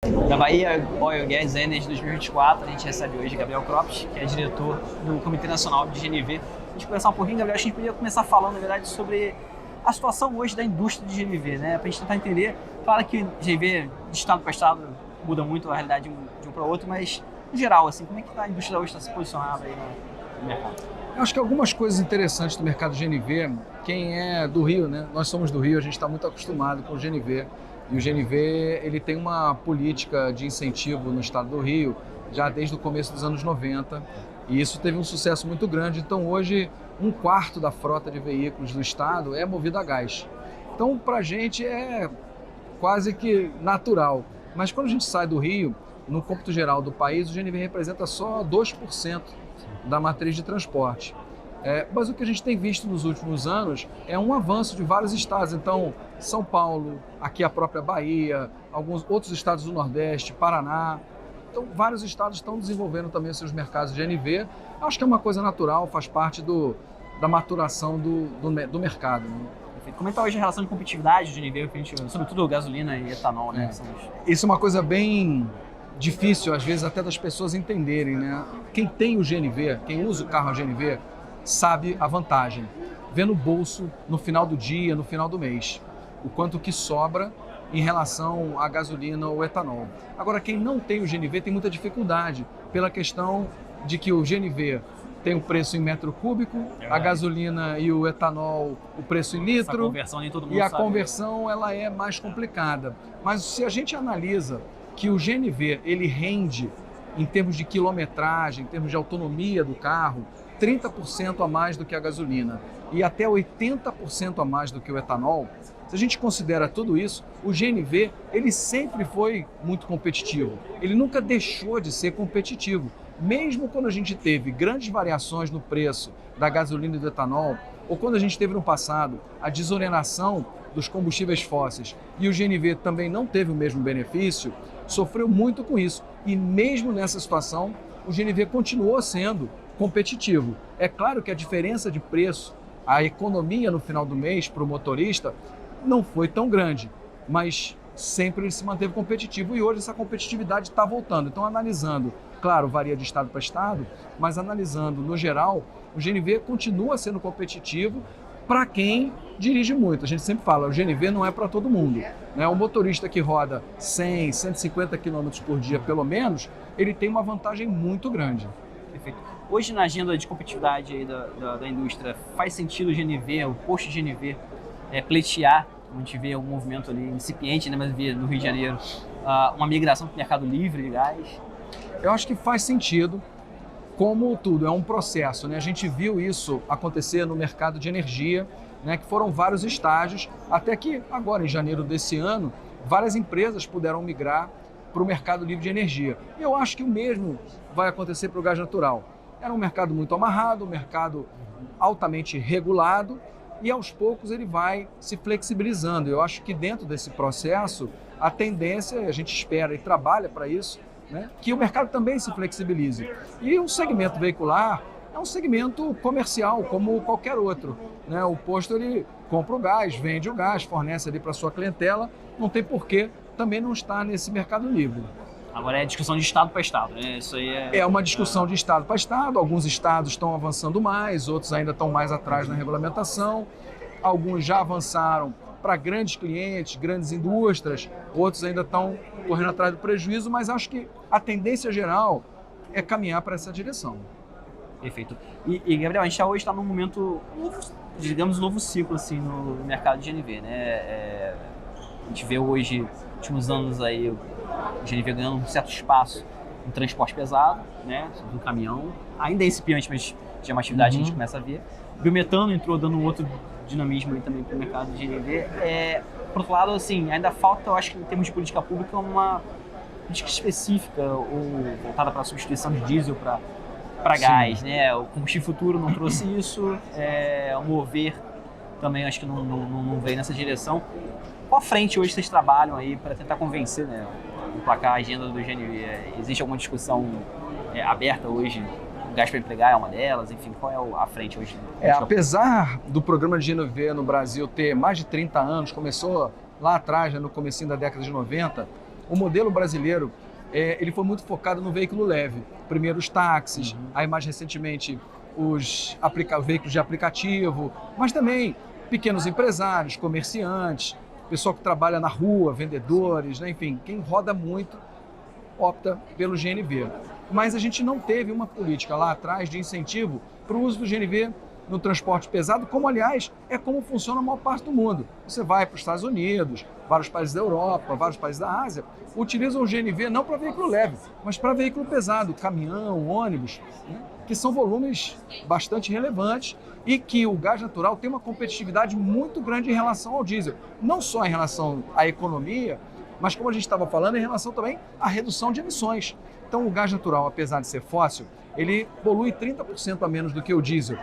Da Bahia Oil Gas Energy 2024, a gente recebe hoje Gabriel Cropes, que é diretor do Comitê Nacional de GNV. A gente conversar um pouquinho, Gabriel, acho que a gente podia começar falando, na verdade, sobre a situação hoje da indústria de GNV, né? Para a gente tentar entender. Claro que GNV, de estado para estado, muda muito a realidade de um para o outro, mas, no geral, assim, como é que a indústria hoje está se posicionando aí no mercado? Eu acho que algumas coisas interessantes do mercado GNV, quem é do Rio, né? Nós somos do Rio, a gente está muito acostumado com o GNV. E o GNV ele tem uma política de incentivo no estado do Rio já desde o começo dos anos 90 e isso teve um sucesso muito grande. Então hoje 1/4 da frota de veículos do estado é movida a gás. Então para a gente é quase que natural. Mas quando a gente sai do Rio, no cômputo geral do país, o GNV representa só 2% da matriz de transporte. Mas o que a gente tem visto nos últimos anos é um avanço de vários estados. Então, São Paulo, aqui a própria Bahia, alguns outros estados do Nordeste, Paraná. Então, vários estados estão desenvolvendo também seus mercados de GNV. Acho que é uma coisa natural, faz parte da maturação do mercado, né? Como é que está hoje a relação de competitividade de GNV, sobretudo gasolina e etanol, né? Isso é uma coisa bem difícil, às vezes, até das pessoas entenderem, né? Quem tem o GNV, quem usa o carro a GNV, sabe a vantagem. Vê no bolso, no final do dia, no final do mês, o quanto que sobra em relação à gasolina ou etanol. Agora, quem não tem o GNV tem muita dificuldade pela questão de que o GNV tem o preço em metro cúbico, a gasolina e o etanol o preço em litro. Essa conversão nem todo mundo e a sabe. Conversão ela é mais complicada. Mas se a gente analisa que o GNV ele rende em termos de quilometragem, em termos de autonomia do carro, 30% a mais do que a gasolina e até 80% a mais do que o etanol. Se a gente considera tudo isso, o GNV ele sempre foi muito competitivo. Ele nunca deixou de ser competitivo. Mesmo quando a gente teve grandes variações no preço da gasolina e do etanol, ou quando a gente teve no passado a desoneração dos combustíveis fósseis e o GNV também não teve o mesmo benefício, sofreu muito com isso. E mesmo nessa situação, o GNV continuou sendo competitivo. É claro que a diferença de preço, a economia no final do mês para o motorista não foi tão grande, mas sempre ele se manteve competitivo e hoje essa competitividade está voltando. Então, analisando, claro, varia de estado para estado, mas analisando no geral, o GNV continua sendo competitivo para quem dirige muito. A gente sempre fala, o GNV não é para todo mundo, né? O motorista que roda 100, 150 km por dia pelo menos, ele tem uma vantagem muito grande. Perfeito. Hoje, na agenda de competitividade aí da indústria, faz sentido o GNV, o posto de GNV, pleitear, a gente vê um movimento ali incipiente, né, mas vê no Rio de Janeiro, uma migração para o mercado livre de gás? Eu acho que faz sentido, como tudo, é um processo, né? A gente viu isso acontecer no mercado de energia, né, que foram vários estágios, até que agora, em janeiro desse ano, várias empresas puderam migrar para o mercado livre de energia. E eu acho que o mesmo vai acontecer para o gás natural. Era um mercado muito amarrado, um mercado altamente regulado e aos poucos ele vai se flexibilizando. Eu acho que dentro desse processo a tendência, a gente espera e trabalha para isso, né, que o mercado também se flexibilize. E o segmento veicular é um segmento comercial como qualquer outro, né? O posto ele compra o gás, vende o gás, fornece ali para a sua clientela, não tem porquê também não estar nesse mercado livre. Agora é discussão de estado para estado, né? Isso aí é uma discussão de estado para estado. Alguns estados estão avançando mais, outros ainda estão mais atrás na regulamentação. Alguns já avançaram para grandes clientes, grandes indústrias, outros ainda estão correndo atrás do prejuízo, mas acho que a tendência geral é caminhar para essa direção. Perfeito. E Gabriel, a gente hoje está num momento, digamos, um novo ciclo assim, no mercado de GNV, né? A gente vê hoje, nos últimos anos, aí, o GNV ganhando um certo espaço no transporte pesado, né? Do caminhão. Ainda é incipiente, mas já é uma atividade que a gente começa a ver. O biometano entrou dando um outro dinamismo aí também para o mercado de GNV. Por outro lado, assim, ainda falta, eu acho que em termos de política pública, uma política específica ou voltada para a substituição de diesel para gás, né? O combustível futuro não trouxe isso, o mover também acho que não veio nessa direção. Qual frente hoje vocês trabalham aí para tentar convencer, né, emplacar a agenda do GNV? Existe alguma discussão aberta hoje? O gás para empregar é uma delas? Enfim, qual é a frente hoje? Apesar do programa de GNV no Brasil ter mais de 30 anos, começou lá atrás, né, no comecinho da década de 90, o modelo brasileiro ele foi muito focado no veículo leve. Primeiro os táxis, aí mais recentemente os veículos de aplicativo, mas também pequenos empresários, comerciantes, pessoal que trabalha na rua, vendedores, né? Enfim, quem roda muito opta pelo GNV. Mas a gente não teve uma política lá atrás de incentivo para o uso do GNV no transporte pesado, como, aliás, é como funciona a maior parte do mundo. Você vai para os Estados Unidos, vários países da Europa, vários países da Ásia, utilizam o GNV não para veículo leve, mas para veículo pesado, caminhão, ônibus, né? Que são volumes bastante relevantes e que o gás natural tem uma competitividade muito grande em relação ao diesel. Não só em relação à economia, mas, como a gente estava falando, em relação também à redução de emissões. Então, o gás natural, apesar de ser fóssil, ele polui 30% a menos do que o diesel,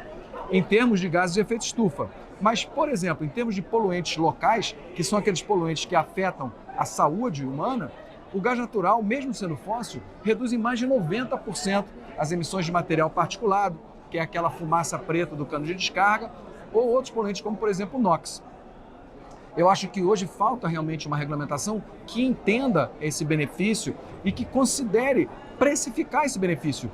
em termos de gases de efeito estufa. Mas, por exemplo, em termos de poluentes locais, que são aqueles poluentes que afetam a saúde humana, o gás natural, mesmo sendo fóssil, reduz em mais de 90% as emissões de material particulado, que é aquela fumaça preta do cano de descarga, ou outros poluentes, como, por exemplo, o NOx. Eu acho que hoje falta realmente uma regulamentação que entenda esse benefício e que considere precificar esse benefício.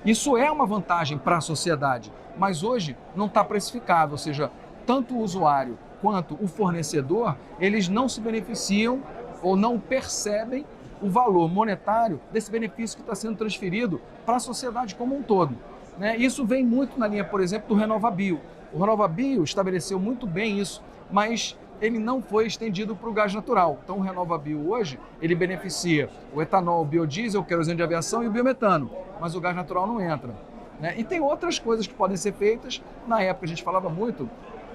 Isso é uma vantagem para a sociedade, mas hoje não está precificado, ou seja, tanto o usuário quanto o fornecedor, eles não se beneficiam ou não percebem o valor monetário desse benefício que está sendo transferido para a sociedade como um todo, né? Isso vem muito na linha, por exemplo, do RenovaBio. O RenovaBio estabeleceu muito bem isso, mas ele não foi estendido para o gás natural. Então, o RenovaBio hoje, ele beneficia o etanol, o biodiesel, o querosene de aviação e o biometano, mas o gás natural não entra, né? E tem outras coisas que podem ser feitas. Na época, a gente falava muito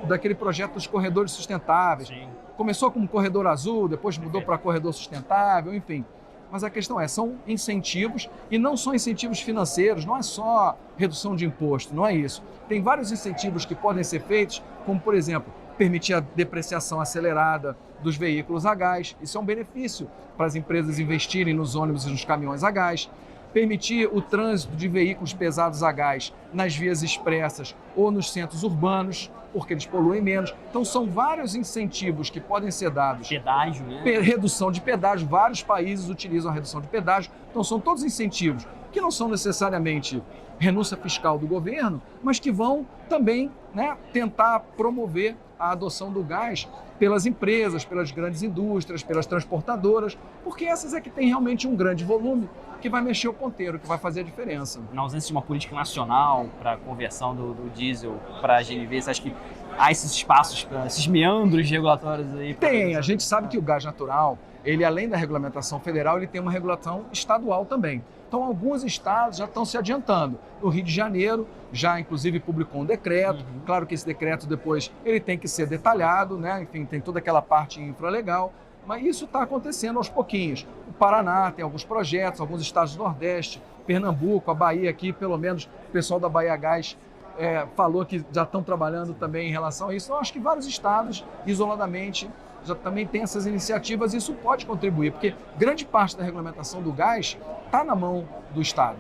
daquele projeto dos corredores sustentáveis. Sim. Começou como corredor azul, depois mudou para corredor sustentável, enfim. Mas a questão são incentivos, e não só incentivos financeiros, não é só redução de imposto, não é isso. Tem vários incentivos que podem ser feitos, como, por exemplo, permitir a depreciação acelerada dos veículos a gás. Isso é um benefício para as empresas investirem nos ônibus e nos caminhões a gás. Permitir o trânsito de veículos pesados a gás nas vias expressas ou nos centros urbanos, porque eles poluem menos. Então, são vários incentivos que podem ser dados. Pedágio, né? Redução de pedágio, vários países utilizam a redução de pedágio. Então, são todos incentivos que não são necessariamente renúncia fiscal do governo, mas que vão também, né, tentar promover a adoção do gás pelas empresas, pelas grandes indústrias, pelas transportadoras, porque essas é que têm realmente um grande volume que vai mexer o ponteiro, que vai fazer a diferença. Na ausência de uma política nacional para a conversão do diesel para a GNV, você acha que há esses espaços, esses meandros regulatórios aí? Tem, a gente sabe que o gás natural, ele além da regulamentação federal, ele tem uma regulação estadual também. Então, alguns estados já estão se adiantando. O Rio de Janeiro já, inclusive, publicou um decreto. Claro que esse decreto depois ele tem que ser detalhado, né? Enfim, tem toda aquela parte infralegal. Mas isso está acontecendo aos pouquinhos. O Paraná tem alguns projetos, alguns estados do Nordeste, Pernambuco, a Bahia aqui, pelo menos o pessoal da Bahia Gás falou que já estão trabalhando também em relação a isso. Então, acho que vários estados, isoladamente, já também tem essas iniciativas, e isso pode contribuir, porque grande parte da regulamentação do gás está na mão do Estado.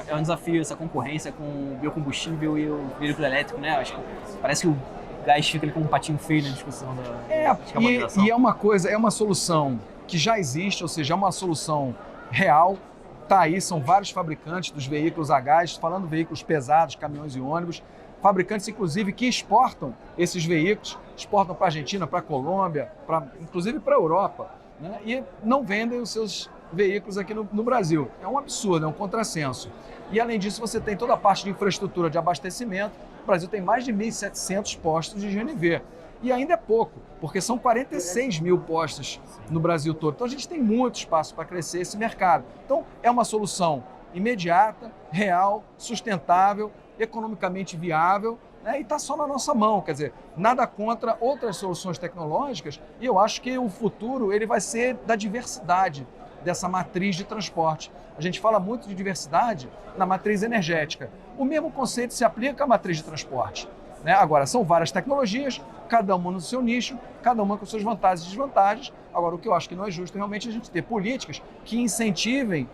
É um desafio essa concorrência com o biocombustível e o veículo elétrico, né? Acho que parece que o gás fica ali como um patinho feio na discussão da descarbonização. E é uma coisa, é uma solução que já existe, ou seja, é uma solução real. Está aí, são vários fabricantes dos veículos a gás, falando veículos pesados, caminhões e ônibus, fabricantes, inclusive, que exportam esses veículos, exportam para a Argentina, para a Colômbia, inclusive para a Europa, né? E não vendem os seus veículos aqui no Brasil. É um absurdo, é um contrassenso. E, além disso, você tem toda a parte de infraestrutura de abastecimento. O Brasil tem mais de 1.700 postos de GNV. E ainda é pouco, porque são 46 mil postos no Brasil todo. Então, a gente tem muito espaço para crescer esse mercado. Então, é uma solução imediata, real, sustentável, economicamente viável, né? E está só na nossa mão. Quer dizer, nada contra outras soluções tecnológicas, e eu acho que o futuro ele vai ser da diversidade dessa matriz de transporte. A gente fala muito de diversidade na matriz energética. O mesmo conceito se aplica à matriz de transporte, né? Agora, são várias tecnologias, cada uma no seu nicho, cada uma com suas vantagens e desvantagens. Agora, o que eu acho que não é justo é realmente a gente ter políticas que incentivem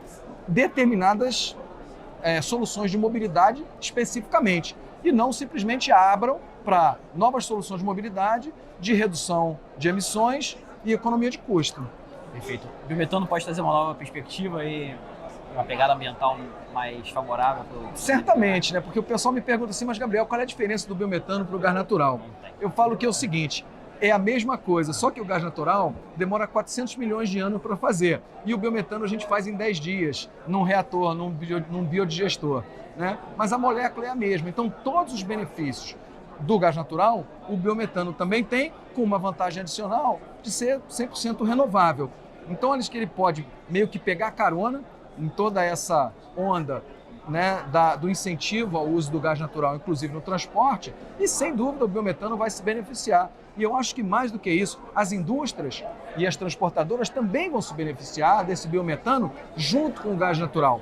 determinadas soluções de mobilidade especificamente, e não simplesmente abram para novas soluções de mobilidade, de redução de emissões e economia de custo. Perfeito. O biometano pode trazer uma nova perspectiva e uma pegada ambiental mais favorável para o... Certamente, né? Porque o pessoal me pergunta assim, mas Gabriel, qual é a diferença do biometano para o gás natural? Eu falo que é o seguinte, é a mesma coisa, só que o gás natural demora 400 milhões de anos para fazer. E o biometano a gente faz em 10 dias, num reator, num biodigestor, né? Mas a molécula é a mesma. Então, todos os benefícios do gás natural, o biometano também tem, com uma vantagem adicional de ser 100% renovável. Então, olha que ele pode meio que pegar carona em toda essa onda, né, do incentivo ao uso do gás natural, inclusive no transporte, e sem dúvida o biometano vai se beneficiar. E eu acho que mais do que isso, as indústrias e as transportadoras também vão se beneficiar desse biometano junto com o gás natural.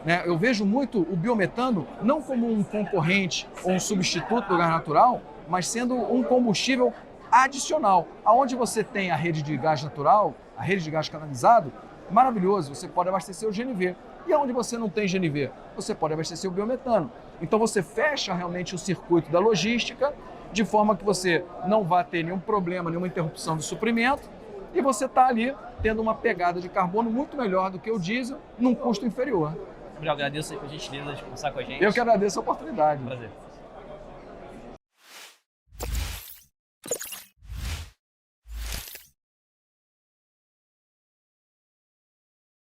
Né? Eu vejo muito o biometano não como um concorrente ou um substituto do gás natural, mas sendo um combustível adicional. Aonde você tem a rede de gás natural, a rede de gás canalizado, maravilhoso, você pode abastecer o GNV. E onde você não tem GNV, você pode abastecer o biometano. Então você fecha realmente o circuito da logística, de forma que você não vai ter nenhum problema, nenhuma interrupção de suprimento, e você está ali tendo uma pegada de carbono muito melhor do que o diesel, num custo inferior. Eu agradeço aí por gentileza de conversar com a gente. Eu que agradeço a oportunidade. Prazer.